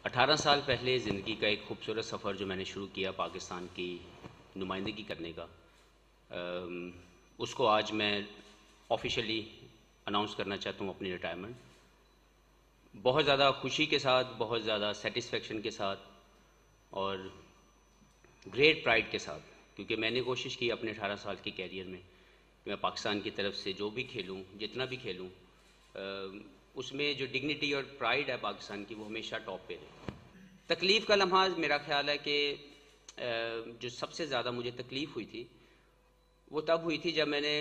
18 سال پہلے زندگی کا ایک خوبصورت سفر جو میں نے شروع کیا پاکستان کی نمائندگی کرنے کا، اس کو آج میں آفیشلی اناؤنس کرنا چاہتا ہوں اپنی ریٹائرمنٹ، بہت زیادہ خوشی کے ساتھ، بہت زیادہ سیٹسفیکشن کے ساتھ اور گریٹ پرائڈ کے ساتھ، کیونکہ میں نے کوشش کی اپنے 18 سال کے کیریئر میں کہ میں پاکستان کی طرف سے جو بھی کھیلوں، جتنا بھی کھیلوں، اس میں جو ڈگنیٹی اور پرائڈ ہے پاکستان کی وہ ہمیشہ ٹاپ پہ رہے۔ تکلیف کا لمحہ میرا خیال ہے کہ جو سب سے زیادہ مجھے تکلیف ہوئی تھی وہ تب ہوئی تھی جب میں نے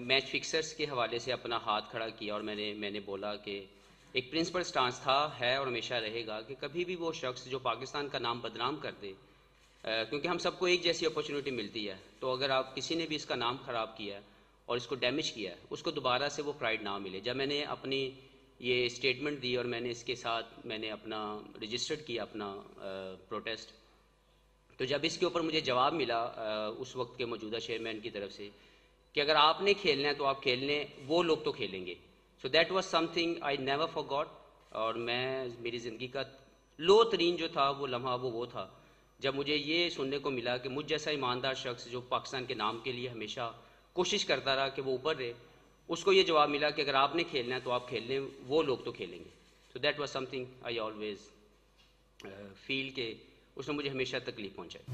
میچ فکسرز کے حوالے سے اپنا ہاتھ کھڑا کیا اور میں نے بولا کہ ایک پرنسپل سٹانس تھا، ہے اور ہمیشہ رہے گا کہ کبھی بھی وہ شخص جو پاکستان کا نام بدنام کر دے، کیونکہ ہم سب کو ایک جیسی اپرچونٹی ملتی ہے، تو اگر آپ کسی نے بھی اس کا نام خراب کیا ہے اور اس کو ڈیمیج کیا ہے، اس کو دوبارہ سے وہ پرائڈ نہ ملے۔ جب میں نے اپنی یہ اسٹیٹمنٹ دی اور میں نے اس کے ساتھ میں نے اپنا رجسٹرڈ کیا اپنا پروٹیسٹ، تو جب اس کے اوپر مجھے جواب ملا اس وقت کے موجودہ چیئرمین کی طرف سے کہ اگر آپ نے کھیلنا ہے تو آپ کھیل لیں، وہ لوگ تو کھیلیں گے، so that was something I never forgot. اور میری زندگی کا لو ترین جو تھا وہ لمحہ وہ تھا جب مجھے یہ سننے کو ملا کہ مجھ جیسا ایماندار شخص جو پاکستان کے نام کے لیے ہمیشہ کوشش کرتا رہا کہ وہ اوپر رہے، اس کو یہ جواب ملا کہ اگر آپ نے کھیلنا ہے تو آپ کھیل لیں، وہ لوگ تو کھیلیں گے۔ So that was something I always feel کہ اس نے مجھے ہمیشہ تکلیف پہنچائی۔